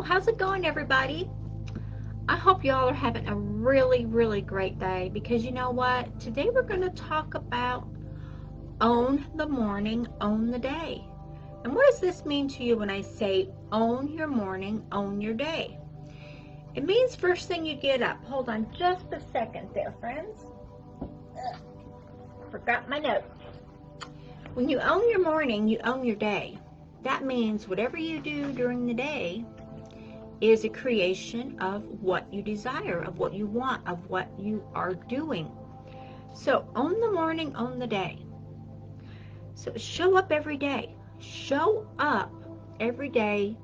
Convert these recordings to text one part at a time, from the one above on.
how's it going, everybody? I hope y'all are having a really, really great day, because you know what? Today we're going to talk about own the morning, own the day. And what does this mean to you when I say own your morning, own your day? It means first thing you get up. Hold on just a second there, friends. Forgot my note. When you own your morning, you own your day. That means whatever you do during the day is a creation of what you desire, of what you want, of what you are doing. So own the morning, own the day. So show up every day. Show up every day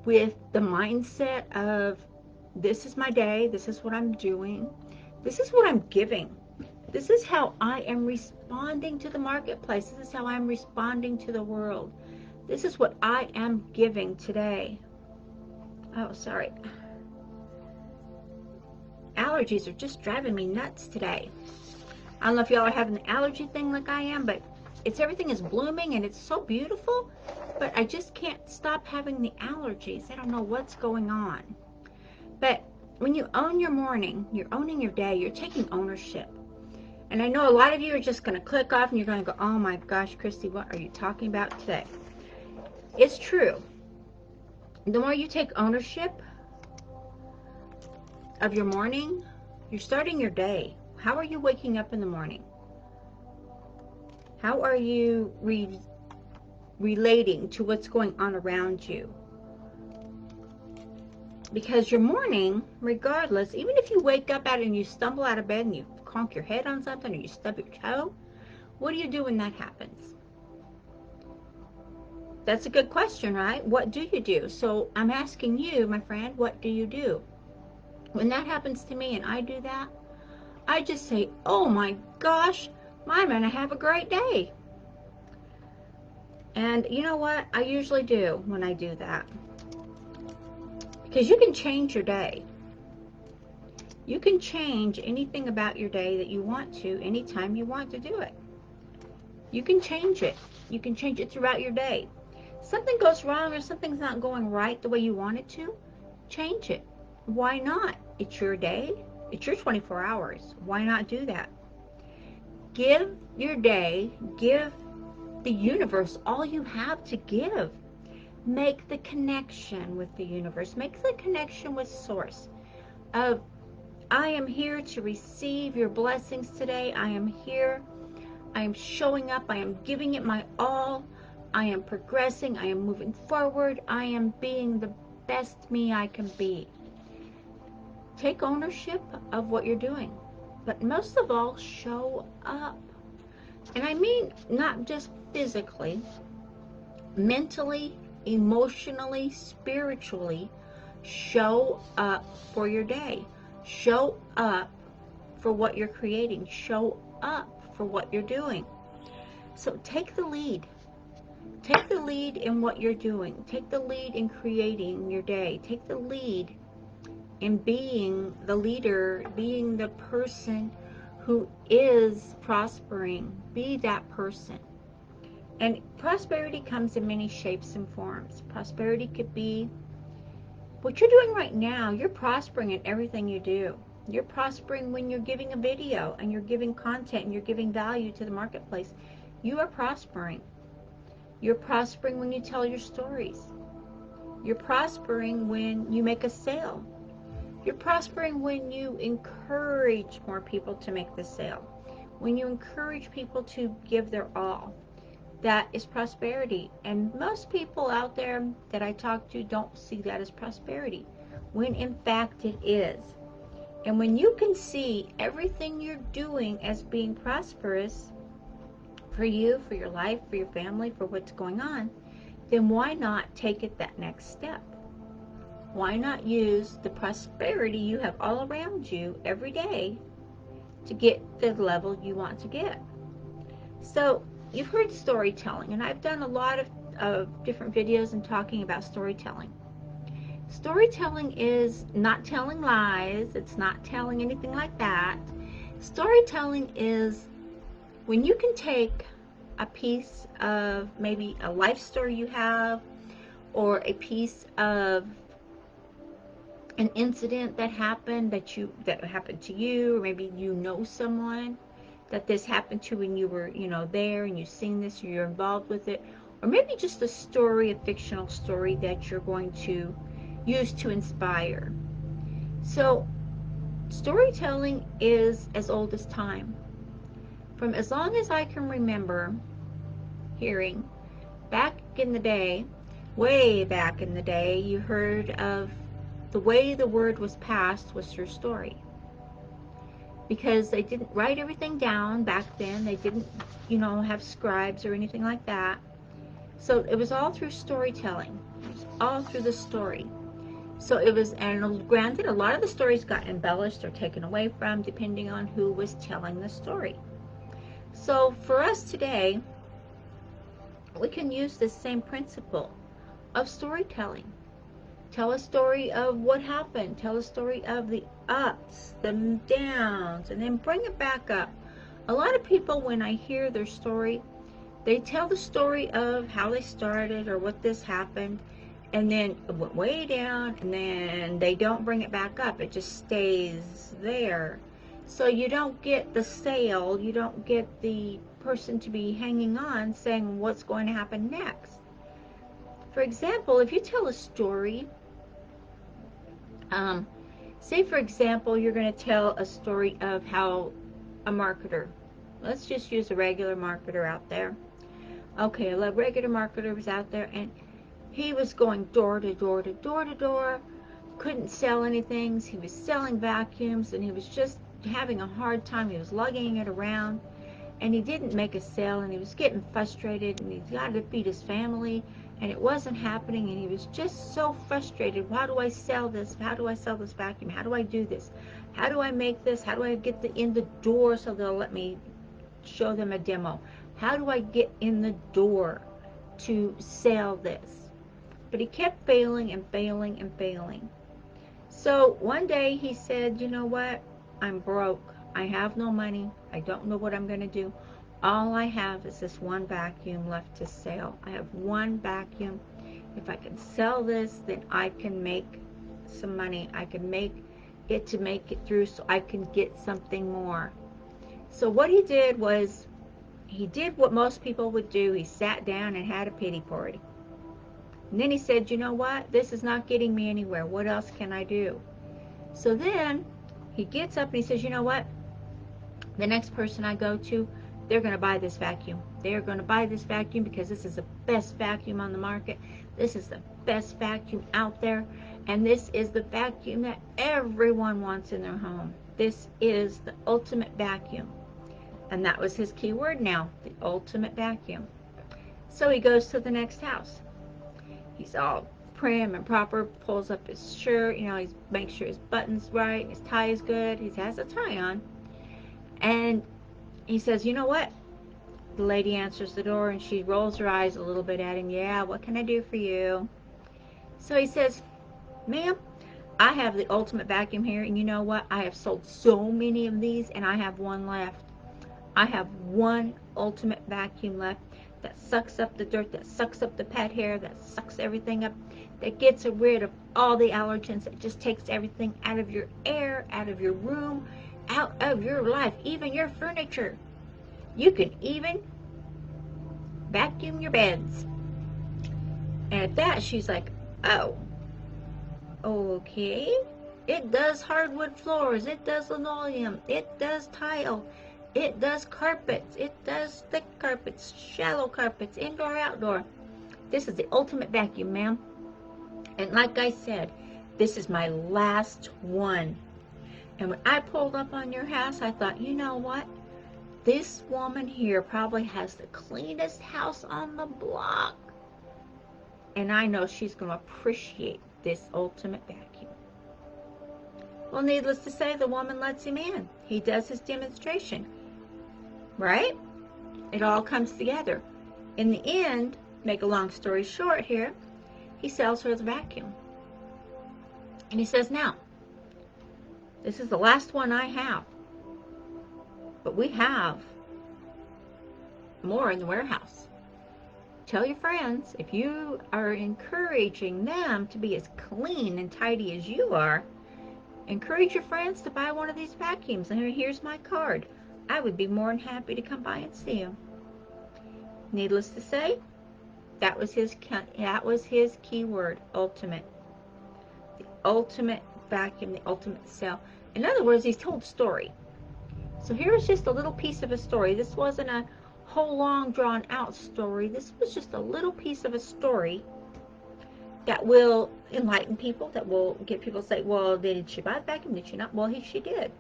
with the mindset of, this is my day, this is what I'm doing, this is what I'm giving. This is how I am responding to the marketplace. This is how I'm responding to the world. This is what I am giving today. Oh, sorry. Allergies are just driving me nuts today. I don't know if y'all are having an allergy thing like I am, but everything is blooming and it's so beautiful, but I just can't stop having the allergies. I don't know what's going on. But when you own your morning, you're owning your day, you're taking ownership. And I know a lot of you are just going to click off and you're going to go, oh my gosh, Christy, what are you talking about today? It's true. The more you take ownership of your morning, you're starting your day. How are you waking up in the morning? How are you relating to what's going on around you? Because your morning, regardless, even if you wake up out and you stumble out of bed and you conk your head on something or you stub your toe, what do you do when that happens? That's a good question, right? What do you do? So I'm asking you, my friend, what do you do? When that happens to me and I do that, I just say, oh my gosh, I'm going to have a great day. And you know what I usually do when I do that? Because you can change your day. You can change anything about your day that you want to anytime you want to do it. You can change it. You can change it throughout your day. Something goes wrong or something's not going right the way you want it to, change it. Why not? It's your day. It's your 24 hours. Why not do that? Give your day, give the universe all you have to give. Make the connection with the universe. Make the connection with source of, I am here to receive your blessings today. I am here. I am showing up. I am giving it my all. I am progressing. I am moving forward. I am being the best me I can be. Take ownership of what you're doing. But most of all, show up. And I mean not just physically, mentally, emotionally, spiritually. Show up for your day. Show up for what you're creating. Show up for what you're doing. So take the lead. Take the lead in what you're doing. Take the lead in creating your day. Take the lead in being the leader, being the person who is prospering. Be that person. And prosperity comes in many shapes and forms. Prosperity could be what you're doing right now. You're prospering in everything you do. You're prospering when you're giving a video and you're giving content and you're giving value to the marketplace. You are prospering. You're prospering when you tell your stories. You're prospering when you make a sale. You're prospering when you encourage more people to make the sale. When you encourage people to give their all. That is prosperity. And most people out there that I talk to don't see that as prosperity, when in fact it is. And when you can see everything you're doing as being prosperous for you, for your life, for your family, for what's going on, then why not take it that next step? Why not use the prosperity you have all around you every day to get the level you want to get? So you've heard storytelling, and I've done a lot of different videos and talking about storytelling. Storytelling is not telling lies. It's not telling anything like that. Storytelling is when you can take a piece of maybe a life story you have, or a piece of an incident that happened that happened to you, or maybe you know someone that this happened to when you were, there, and you've seen this, or you're involved with it, or maybe just a story, a fictional story that you're going to use to inspire. So storytelling is as old as time. From as long as I can remember hearing, back in the day, way back in the day, you heard of the way the word was passed was through story. Because they didn't write everything down back then. They didn't, have scribes or anything like that. So it was all through storytelling. It was all through the story. So it was, and granted, a lot of the stories got embellished or taken away from, depending on who was telling the story. So for us today, we can use this same principle of storytelling. Tell a story of what happened. Tell a story of the ups, the downs, and then bring it back up. A lot of people, when I hear their story, they tell the story of how they started or what this happened, and then it went way down, and then they don't bring it back up. It just stays there. So you don't get the sale. You don't get the person to be hanging on saying what's going to happen next. For example, if you tell a story, say for example, you're going to tell a story of how a marketer, let's just use a regular marketer out there. Okay, a regular marketer was out there, and he was going door to door to door to door, couldn't sell anything. He was selling vacuums, and he was just having a hard time. He was lugging it around, and he didn't make a sale, and he was getting frustrated, and he got to feed his family, and it wasn't happening, and he was just so frustrated. How do I sell this? How do I sell this vacuum? How do I do this? How do I make this? How do I get in the door so they'll let me show them a demo? How do I get in the door to sell this? But he kept failing and failing and failing. So one day he said, you know what? I'm broke. I have no money. I don't know what I'm going to do. All I have is this one vacuum left to sell. I have one vacuum. If I can sell this, then I can make some money. I can make it through so I can get something more. So what he did was, he did what most people would do. He sat down and had a pity party. And then he said, you know what? This is not getting me anywhere. What else can I do? So then he gets up and he says, you know what? The next person I go to, they're going to buy this vacuum. They're going to buy this vacuum because this is the best vacuum on the market. This is the best vacuum out there. And this is the vacuum that everyone wants in their home. This is the ultimate vacuum. And that was his key word now, the ultimate vacuum. So he goes to the next house. He's all prim and proper, pulls up his shirt, he makes sure his button's right, his tie is good, he has a tie on. And he says, you know what? The lady answers the door, and she rolls her eyes a little bit at him. Yeah, what can I do for you? So he says, ma'am, I have the ultimate vacuum here, and you know what? I have sold so many of these, and I have one left. I have one ultimate vacuum left that sucks up the dirt, that sucks up the pet hair, that sucks everything up, that gets rid of all the allergens, that just takes everything out of your air, out of your room, out of your life, even your furniture. You can even vacuum your beds. And at that, she's like, oh, okay. It does hardwood floors, it does linoleum, it does tile, it does carpets, it does thick carpets, shallow carpets, indoor, outdoor. This is the ultimate vacuum, ma'am. And like I said, this is my last one. And when I pulled up on your house, I thought, you know what? This woman here probably has the cleanest house on the block. And I know she's going to appreciate this ultimate vacuum. Well, needless to say, the woman lets him in. He does his demonstration. Right? It all comes together. In the end, make a long story short here, he sells her the vacuum. And he says, now, this is the last one I have. But we have more in the warehouse. Tell your friends, if you are encouraging them to be as clean and tidy as you are, Encourage your friends to buy one of these vacuums. And here's my card. I would be more than happy to come by and see you. Needless to say, that was his key word, ultimate. The ultimate vacuum, the ultimate sale. In other words, he's told a story. So here's just a little piece of a story. This wasn't a whole long drawn out story. This was just a little piece of a story that will enlighten people, that will get people to say, well, did she buy the vacuum? Did she not? Well, she did.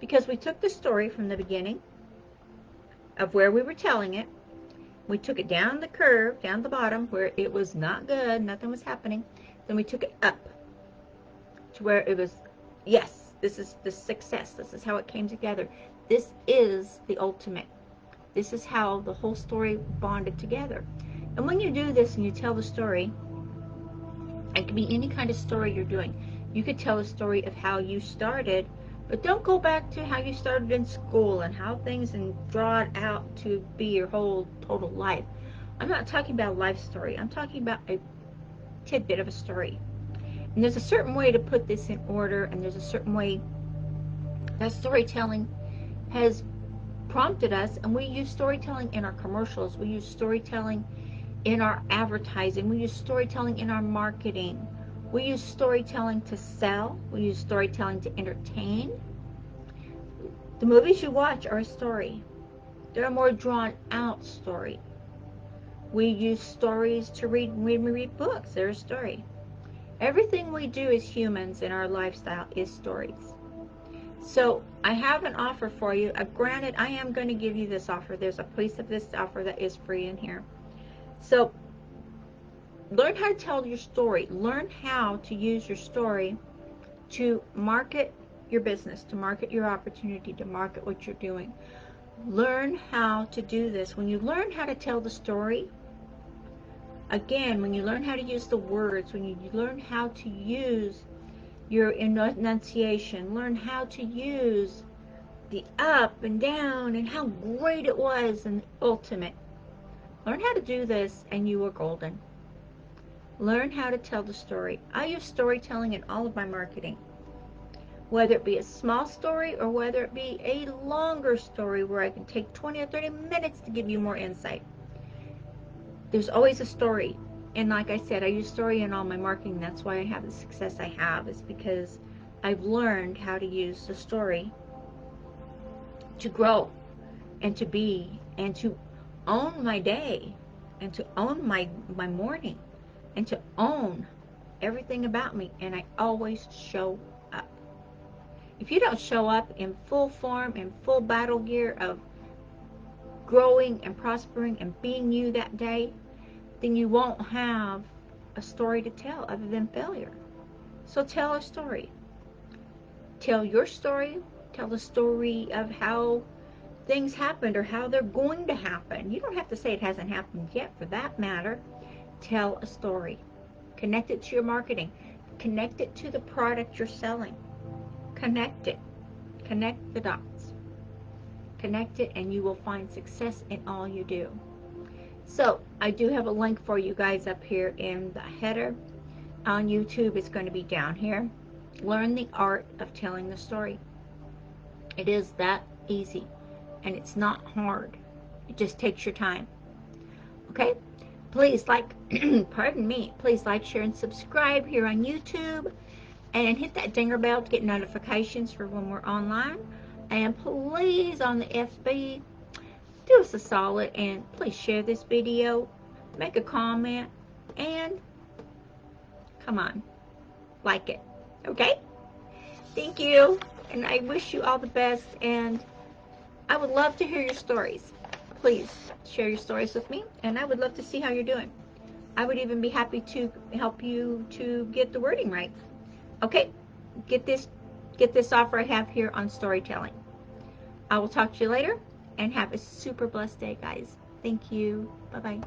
Because we took the story from the beginning of where we were telling it. We took it down the curve, down the bottom, where it was not good, nothing was happening. Then we took it up to where it was, yes, this is the success. This is how it came together. This is the ultimate. This is how the whole story bonded together. And when you do this and you tell the story, it can be any kind of story you're doing. You could tell a story of how you started, but don't go back to how you started in school and how things and draw it out to be your whole total life. I'm not talking about a life story. I'm talking about a tidbit of a story. And there's a certain way to put this in order, and there's a certain way that storytelling has prompted us, and we use storytelling in our commercials. We use storytelling in our advertising. We use storytelling in our marketing. We use storytelling to sell. We use storytelling to entertain. The movies you watch are a story. They're a more drawn out story. We use stories to read. When we read books, they're a story. Everything we do as humans in our lifestyle is stories. So I have an offer for you. Granted, I am going to give you this offer. There's a piece of this offer that is free in here. So learn how to tell your story. Learn how to use your story to market your business, to market your opportunity, to market what you're doing. Learn how to do this. When you learn how to tell the story, again, when you learn how to use the words, when you learn how to use your enunciation, learn how to use the up and down and how great it was and the ultimate. Learn how to do this and you are golden. Learn how to tell the story. I use storytelling in all of my marketing. Whether it be a small story or whether it be a longer story where I can take 20 or 30 minutes to give you more insight. There's always a story. And like I said, I use story in all my marketing. That's why I have the success I have. Is because I've learned how to use the story to grow and to be and to own my day and to own my morning and to own everything about me. And I always show up. If you don't show up in full form, in full battle gear of growing and prospering and being you that day, then you won't have a story to tell other than failure. So tell a story. Tell your story. Tell the story of how things happened or how they're going to happen. You don't have to say it hasn't happened yet, for that matter. Tell a story. Connect it to your marketing. Connect it to the product you're selling. Connect it. Connect the dots. Connect it and you will find success in all you do. So I do have a link for you guys up here in the header. On YouTube, it's going to be down here. Learn the art of telling the story. It is that easy. And it's not hard. It just takes your time. Okay? Please like, pardon me, please like, share, and subscribe here on YouTube. And hit that dinger bell to get notifications for when we're online. And please, on the FB, do us a solid and please share this video. Make a comment. And come on, like it. Okay? Thank you. And I wish you all the best. And I would love to hear your stories. Please share your stories with me. And I would love to see how you're doing. I would even be happy to help you to get the wording right. Okay? Get this offer I have here on storytelling. I will talk to you later. And have a super blessed day, guys. Thank you. Bye-bye.